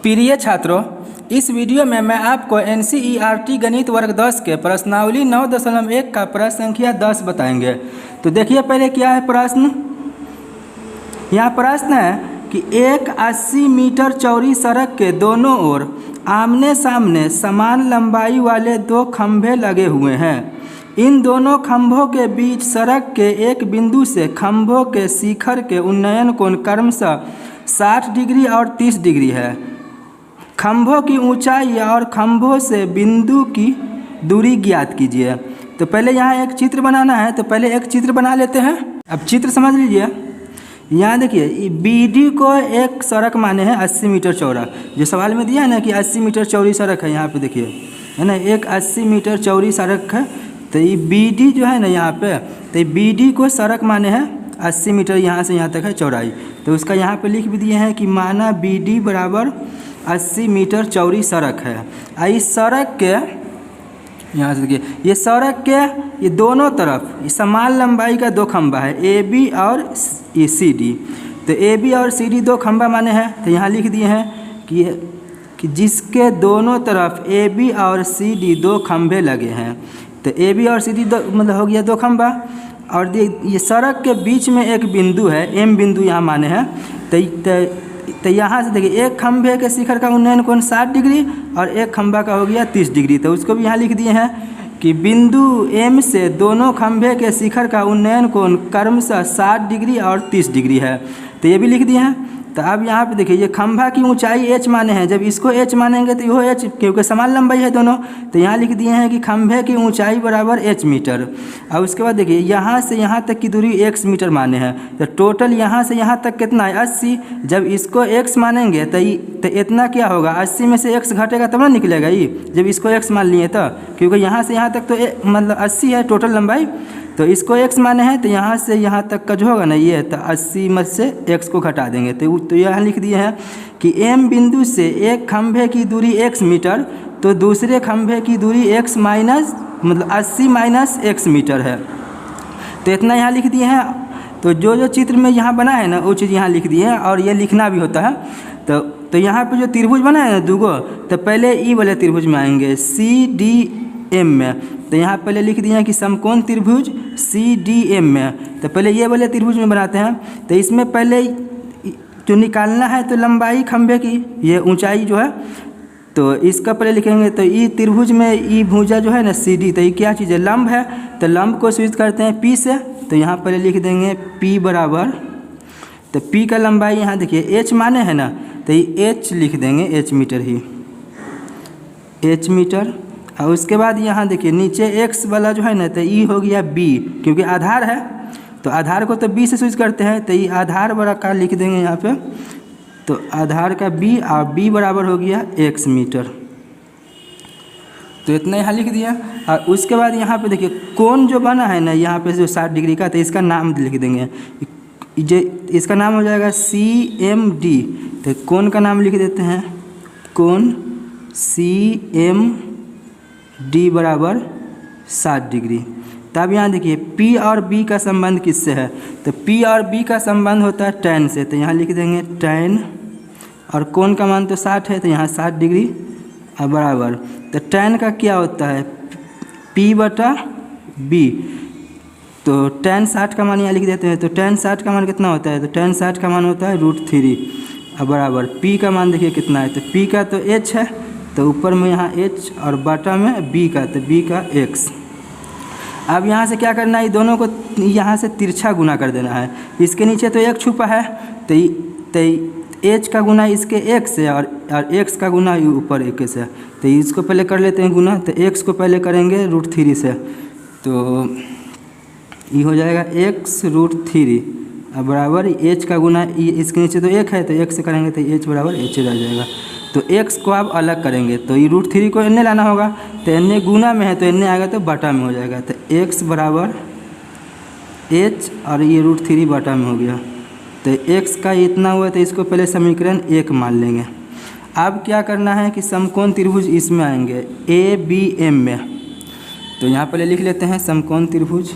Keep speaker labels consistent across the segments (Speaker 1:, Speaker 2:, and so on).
Speaker 1: प्रिय छात्रों, इस वीडियो में मैं आपको NCERT गणित वर्ग 10 के प्रश्नावली 9.1 का प्रश्न संख्या 10 बताएंगे। तो देखिए पहले क्या है प्रश्न। यहाँ प्रश्न है कि एक 80 मीटर चौड़ी सड़क के दोनों ओर आमने सामने समान लंबाई वाले दो खंभे लगे हुए हैं। इन दोनों खंभों के बीच सड़क के एक बिंदु से खंभों के शिखर के उन्नयन कोण क्रमशः 60 डिग्री और 30 डिग्री है। खंभों की ऊंचाई और खंभों से बिंदु की दूरी ज्ञात कीजिए। तो पहले यहाँ एक चित्र बनाना है, तो पहले एक चित्र बना लेते हैं। अब चित्र समझ लीजिए। यहाँ देखिए BD को एक सड़क माने हैं 80 मीटर चौड़ा, जो सवाल में दिया है ना कि 80 मीटर चौड़ी सड़क है। यहाँ पे देखिए है ना, एक 80 मीटर चौड़ी सड़क है। तो ये BD जो है ना यहाँ पे, तो ये BD को सड़क माने हैं 80 मीटर, यहाँ से यहाँ तक है चौड़ाई। तो उसका यहाँ पे लिख भी दिए हैं कि माना BD बराबर 80 मीटर चौड़ी सड़क है। इस सड़क के यहाँ से देखिए, ये सड़क के ये दोनों तरफ समान लंबाई का दो खंभा है, AB और CD। तो AB और CD दो खंभा माने हैं। तो यहाँ लिख दिए हैं कि जिसके दोनों तरफ AB और CD दो खंभे लगे हैं। तो AB और CD दो मतलब हो गया दो खंभा। और ये सड़क के बीच में एक बिंदु है, M बिंदु यहाँ माने हैं। तो यहाँ से देखिए एक खंभे के शिखर का उन्नयन कोण 60 डिग्री और एक खंभा का हो गया 30 डिग्री। तो उसको भी यहाँ लिख दिए हैं कि बिंदु M से दोनों खंभे के शिखर का उन्नयन कोण क्रमशः 60 डिग्री और 30 डिग्री है। तो ये भी लिख दिए हैं। तो अब यहाँ पे देखिए ये खंभा की ऊंचाई H माने हैं, जब इसको H मानेंगे तो यह H, क्योंकि समान लंबाई है दोनों। तो यहाँ लिख दिए हैं कि खंभे की ऊंचाई बराबर H मीटर। और उसके बाद देखिए यहाँ से यहाँ तक की दूरी X मीटर माने हैं। तो टोटल यहाँ से यहाँ तक कितना है 80। जब इसको X मानेंगे तो इतना क्या होगा, 80 में से X घटेगा तब ना निकलेगा ये, जब इसको X मान लिए तो, क्योंकि यहाँ से यहाँ तक तो मतलब 80 है टोटल लंबाई। तो इसको X माने हैं, तो यहाँ से यहाँ तक का जो होगा ना ये, तो 80 में से X को घटा देंगे। तो यहाँ लिख दिए हैं कि M बिंदु से एक खंभे की दूरी X मीटर, तो दूसरे खंभे की दूरी X माइनस मतलब 80 माइनस X मीटर है। तो इतना यहाँ लिख दिए हैं। तो जो चित्र में यहाँ बना है ना वो चीज़ यहाँ लिख दिए हैं, और ये लिखना भी होता है। तो यहाँ पे जो त्रिभुज बना है ना दूगो, तो पहले ई वाले त्रिभुज में आएंगे CDM में। तो यहाँ पहले लिख दिए हैं कि समकोण त्रिभुज CDM में। तो पहले ये वाले त्रिभुज में बनाते हैं। तो इसमें पहले जो निकालना है तो लंबाई खंभे की, ये ऊंचाई जो है, तो इसका पहले लिखेंगे। तो ई त्रिभुज में ई भुजा जो है ना CD, तो ये क्या चीज़ है, लंब है। तो लंब को सूचित करते हैं P से। तो यहाँ पहले लिख देंगे P बराबर, तो P का लंबाई यहाँ देखिए H माने है ना, तो ये H लिख देंगे, H मीटर ही, H मीटर। और उसके बाद यहाँ देखिए नीचे X वाला जो है ना, तो ई हो गया B, क्योंकि आधार है। तो आधार को तो B से सूचित करते हैं। तो ये आधार बड़ा का लिख देंगे यहाँ पे। तो आधार का B और B बराबर हो गया X मीटर। तो इतना यहाँ लिख दिया। और उसके बाद यहाँ पे देखिए कोण जो बना है ना यहाँ पे जो 60 डिग्री का, तो इसका नाम लिख देंगे। इसका नाम हो जाएगा CMD। तो कोण का नाम लिख देते हैं, कोण CMD बराबर 60 डिग्री। तब यहाँ देखिए P और B का संबंध किससे है, तो P और B का संबंध होता है tan से। तो यहाँ लिख देंगे tan, और कोण का मान तो 60 है, तो यहाँ 60 डिग्री और बराबर। तो tan का क्या होता है P बटा B। तो tan 60 का मान यहाँ लिख देते हैं। तो tan 60 का मान कितना होता है, तो tan 60 का मान होता है √3 और बराबर P का मान देखिए कितना है, तो P का तो H है, तो ऊपर में यहाँ H और बटा में B का, तो B का X। अब यहाँ से क्या करना है, दोनों को यहाँ से तिरछा गुना कर देना है। इसके नीचे तो एक छुपा है, तो H का गुना इसके X से और X का गुना ऊपर एक से। तो इसको पहले कर लेते हैं गुना। तो X को पहले करेंगे √3 से, तो ये हो जाएगा X √3 और बराबर H का गुना, इसके नीचे तो एक है, तो X से करेंगे तो H बराबर H रह जाएगा। तो X को आप अलग करेंगे, तो ये √3 को इन्हें लाना होगा। तो इन्हें गुना में है, तो इन्हें आएगा तो बटा में हो जाएगा। तो X बराबर H और ये √3 बटा में हो गया। तो X का इतना हुआ, तो इसको पहले समीकरण 1 मान लेंगे। अब क्या करना है कि समकोण त्रिभुज इसमें आएंगे ABM में। तो यहाँ पहले लिख लेते हैं समकोण त्रिभुज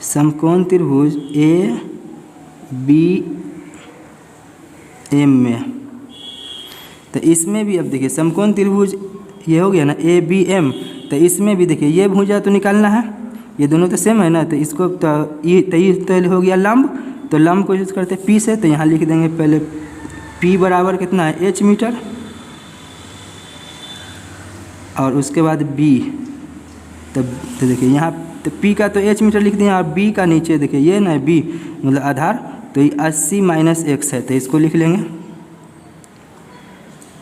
Speaker 1: समकोण त्रिभुज ए बी एम में, तो इसमें भी अब देखिए समकोण त्रिभुज ये हो गया ना ए बी एम, तो इसमें भी देखिए ये भुजा तो निकालना है, ये दोनों तो सेम है ना, तो इसको तो ये हो गया लंब, तो लंब को यूज़ करते पी से, तो यहाँ लिख देंगे पहले पी बराबर कितना है एच मीटर, और उसके बाद बी, तब तो देखिए यहाँ तो पी का तो एच मीटर लिख दिए और बी का नीचे देखिए ये ना बी मतलब आधार, तो ये 80 माइनस एक्स है, तो इसको लिख लेंगे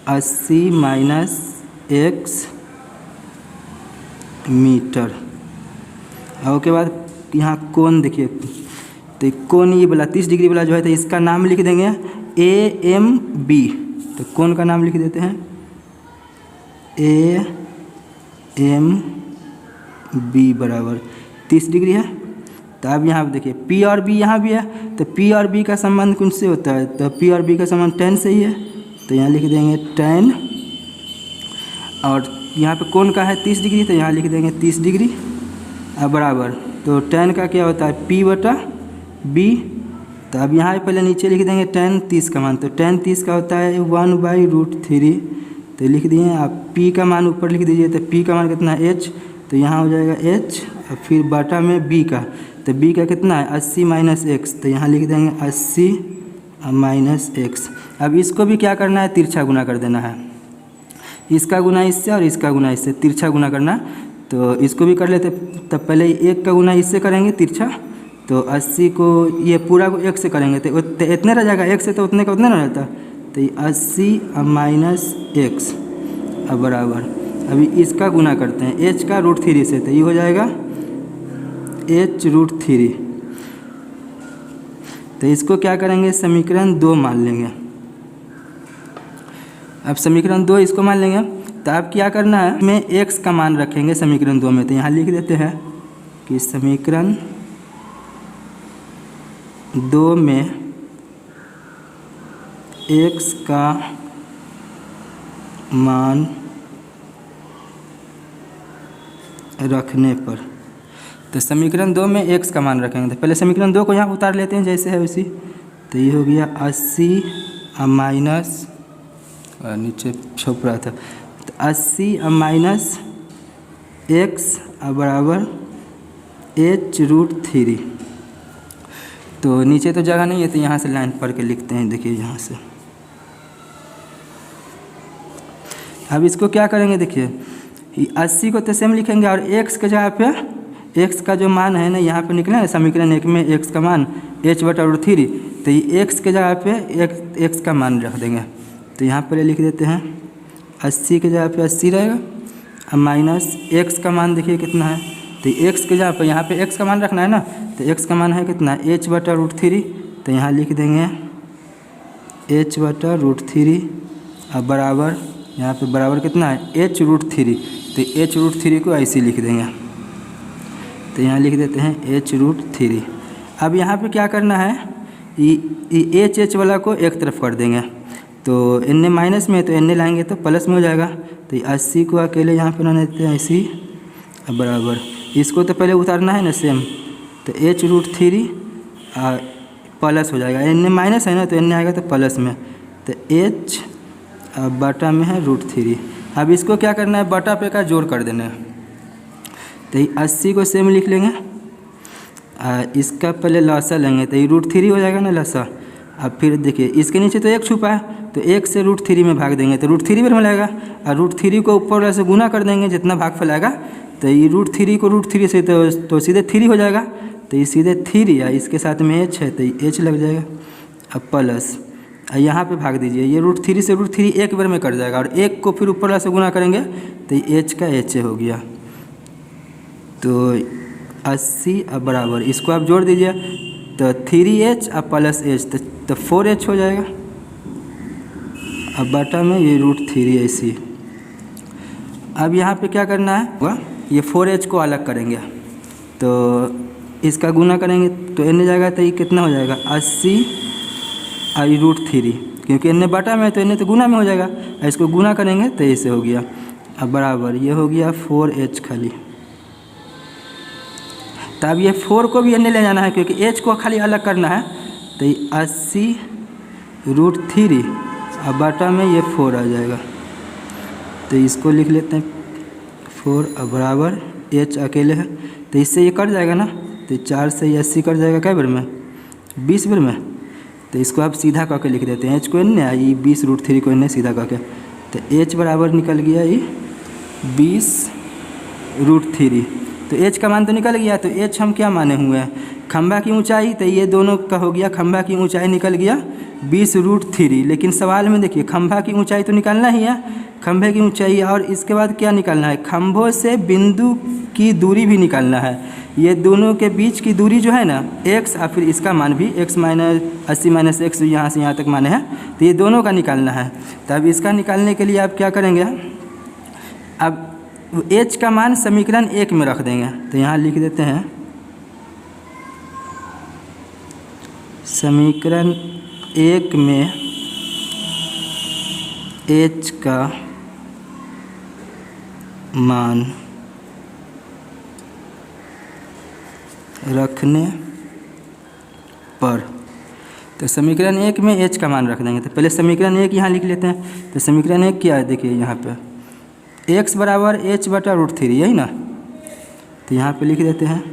Speaker 1: 80 माइनस एक्स मीटर। और उसके बाद यहाँ कोण देखिए, तो कोण ये वाला 30 डिग्री वाला जो है, तो इसका नाम लिख देंगे ए एम बी, तो कोण का नाम लिख देते हैं ए एम बी बराबर 30 डिग्री है। तो अब यहाँ देखिए पी और बी यहाँ भी है, तो पी और बी का संबंध कौन से होता है, तो पी और बी का संबंध tan से ही है, तो यहाँ लिख देंगे tan, और यहाँ पे कोण का है 30 डिग्री, तो यहाँ लिख देंगे 30 डिग्री अब बराबर, तो tan का क्या होता है p बटा b, तो अब यहाँ पहले नीचे लिख देंगे tan 30 का मान, तो tan 30 का होता है 1/√3, तो लिख दिए। आप p का मान ऊपर लिख दीजिए, तो p का मान कितना है h, तो यहाँ हो जाएगा h, और फिर बटा में b का, तो b का कितना है 80 माइनस एक्स, तो यहाँ लिख देंगे 80 माइनस एक्स। अब इसको भी क्या करना है, तिरछा गुना कर देना है, इसका गुना इससे और इसका गुना इससे, तिरछा गुना करना, तो इसको भी कर लेते। तब पहले एक का गुना इससे करेंगे तिरछा, तो 80 को ये पूरा को एक से करेंगे तो इतने रह जाएगा, एक से तो उतने का उतने ना रहता, तो ये 80 माइनस एक्स अब बराबर, अभी इसका गुना करते हैं h का √3 से, तो ये हो जाएगा h√3, तो इसको क्या करेंगे समीकरण 2 मान लेंगे। अब समीकरण 2 इसको मान लेंगे, तो अब क्या करना है, में x का मान रखेंगे समीकरण 2 में, तो यहाँ लिख देते हैं कि समीकरण 2 में x का मान रखने पर, तो समीकरण 2 में x का मान रखेंगे, तो पहले समीकरण 2 को यहाँ उतार लेते हैं जैसे है उसी, तो ये हो गया 80 माइनस, नीचे छुप रहा था, तो 80 माइनस एक्स बराबर h√3, तो नीचे तो जगह नहीं है, तो यहाँ से लाइन पढ़ के लिखते हैं, देखिए यहाँ से। अब इसको क्या करेंगे, देखिए 80 को तो सेम लिखेंगे, और x के जगह पे x का जो मान है ना यहाँ पे निकला है समीकरण 1 में x का मान h/√3, तो ये x के जगह पे x का मान रख देंगे, तो यहाँ पर लिख देते हैं 80 के जगह पे 80 रहेगा, अब माइनस x का मान देखिए कितना है, तो x के जगह पे यहाँ पे x का मान रखना है ना, तो x का मान है कितना h/√3, तो यहाँ लिख देंगे h/√3 अब बराबर, यहाँ पे बराबर कितना है h√3, तो h√3 को ऐसे लिख देंगे, तो यहाँ लिख देते हैं h√3। अब यहाँ पे क्या करना है, ये h वाला को एक तरफ कर देंगे, तो n माइनस में, तो n लाएंगे तो प्लस में हो जाएगा, तो 80 को अकेले यहाँ पे ना देते हैं ऐसे अब बराबर, इसको तो पहले उतारना है ना सेम, तो h√3 प्लस हो जाएगा, n माइनस है ना तो n आएगा तो प्लस में, तो h बटा में है √3। अब इसको क्या करना है, बटा पे का जोड़ कर देना है, तो ये 80 को सेम लिख लेंगे, इसका पहले लसा लेंगे, तो ये √3 हो जाएगा ना लसा। अब फिर देखिए इसके नीचे तो 1 छुपा है, तो 1 से √3 में भाग देंगे, तो √3 में मिलाएगा, और √3 को ऊपर वाले से गुना कर देंगे जितना भाग फैलाएगा, तो ये √3 को √3 से तो सीधे 3 हो जाएगा, तो ये सीधे 3 या इसके साथ में h है तो ये h लग जाएगा, अब प्लस यहाँ पे भाग दीजिए, ये √3 से √3 एक बार में कट जाएगा, और 1 को फिर ऊपर वाले से गुना करेंगे तो ये h का h हो गया, तो 80 अब बराबर, इसको आप जोड़ दीजिए तो 3h अब प्लस h, तो 4h हो जाएगा, अब बटा में ये √3 ऐसी। अब यहाँ पे क्या करना है, ये 4h को अलग करेंगे, तो इसका गुना करेंगे तो n जाएगा, तो ये कितना हो जाएगा 80 और √3, क्योंकि n बटा में तो n तो गुना में हो जाएगा, इसको गुना करेंगे तो ऐसे हो गया, अब बराबर ये हो गया 4h खाली। तो अब ये 4 को भी अन्य ले जाना है क्योंकि एच को खाली अलग करना है। तो 80√3 और बटा में ये 4 आ जाएगा। तो इसको लिख लेते हैं 4 और बराबर एच अकेले है तो इससे ये कट जाएगा ना। तो 4 से 80 कट जाएगा क्या बार में 20 बार में। तो इसको आप सीधा करके लिख देते हैं एच को इन्ने ये 20√3 को इन्ने सीधा करके। तो एच बराबर निकल गया ये 20√3। तो एच का मान तो निकल गया। तो एच हम क्या माने हुए हैं खंभा की ऊंचाई। तो ये दोनों का हो गया खंभा की ऊंचाई निकल गया 20√3। लेकिन सवाल में देखिए खंभा की ऊंचाई तो निकालना ही है खंभे की ऊंचाई और इसके बाद क्या निकालना है खंभों से बिंदु की दूरी भी निकालना है। ये दोनों के बीच की दूरी जो है ना x और फिर इसका मान भी x माइनस 80 माइनस x यहाँ से यहाँ तक माने हैं। तो ये दोनों का निकालना है। तो अब इसका निकालने के लिए आप क्या करेंगे अब h का मान समीकरण 1 में रख देंगे। तो यहाँ लिख देते हैं समीकरण 1 में h का मान रखने पर। तो समीकरण 1 में h का मान रख देंगे। तो पहले समीकरण 1 यहाँ लिख लेते हैं। तो समीकरण 1 क्या है देखिए यहाँ पे x बराबर h/√3 यही ना। तो यहाँ पे लिख देते हैं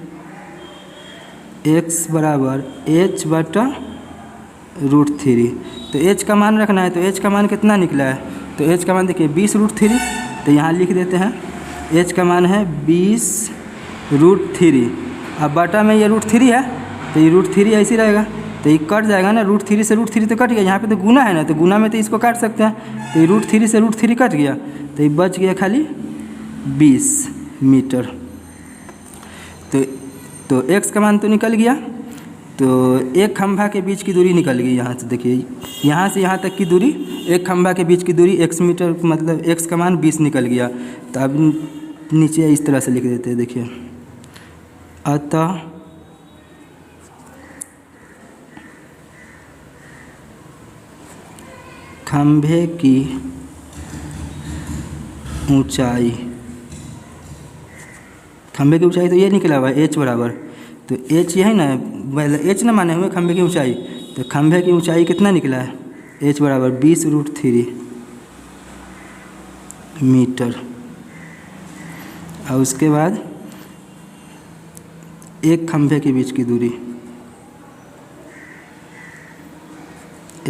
Speaker 1: x बराबर h/√3। तो h का मान रखना है। तो h का मान कितना निकला है। तो h का मान देखिए 20√3। तो यहाँ लिख देते हैं h का मान है 20√3। अब बटा में ये √3 है तो ये √3 ऐसे रहेगा। तो ये कट जाएगा ना √3 से √3 तो कट गया। यहाँ पे तो गुना है ना तो गुना में तो इसको काट सकते हैं। तो ये √3 से √3 कट गया तो ये बच गया खाली 20 मीटर। तो x का मान तो निकल गया। तो एक खंभा के बीच की दूरी निकल गई। यहाँ से देखिए यहाँ से यहाँ तक की दूरी एक खंभा के बीच की दूरी x मीटर मतलब x का मान 20 निकल गया। तो अब नीचे इस तरह से लिख देते हैं देखिए अतः खंभे की ऊंचाई तो ये निकला हुआ है h बराबर। तो h ये है ना h ना माने हुए खंभे की ऊंचाई। तो खंभे की ऊंचाई कितना निकला है h बराबर 20√3 मीटर। और उसके बाद एक खंभे के बीच की दूरी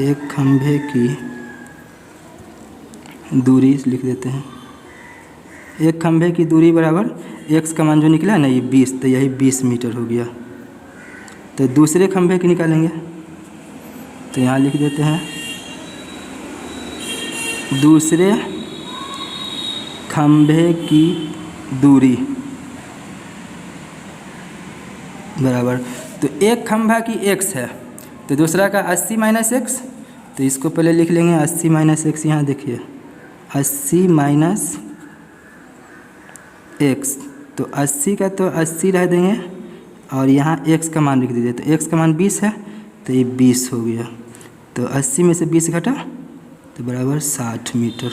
Speaker 1: एक खंभे की दूरी लिख देते हैं। एक खंभे की दूरी बराबर x का मान जो निकला है ना ये 20। तो यही 20 मीटर हो गया। तो दूसरे खंभे की निकालेंगे। तो यहाँ लिख देते हैं दूसरे खंभे की दूरी बराबर। तो एक खंभा की x है तो दूसरा का 80 माइनस x। तो इसको पहले लिख लेंगे 80 माइनस x। यहाँ देखिए 80 माइनस x। तो 80 का तो 80 रह देंगे और यहाँ x का मान लिख दीजिए। तो x का मान 20 है तो ये 20 हो गया। तो 80 में से 20 घटा तो बराबर 60 मीटर।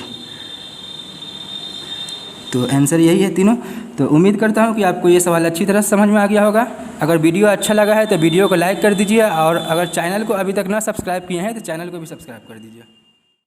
Speaker 1: तो आंसर यही है तीनों। तो उम्मीद करता हूँ कि आपको ये सवाल अच्छी तरह समझ में आ गया होगा। अगर वीडियो अच्छा लगा है तो वीडियो को लाइक कर दीजिए और अगर चैनल को अभी तक ना सब्सक्राइब किए हैं तो चैनल को भी सब्सक्राइब कर दीजिए।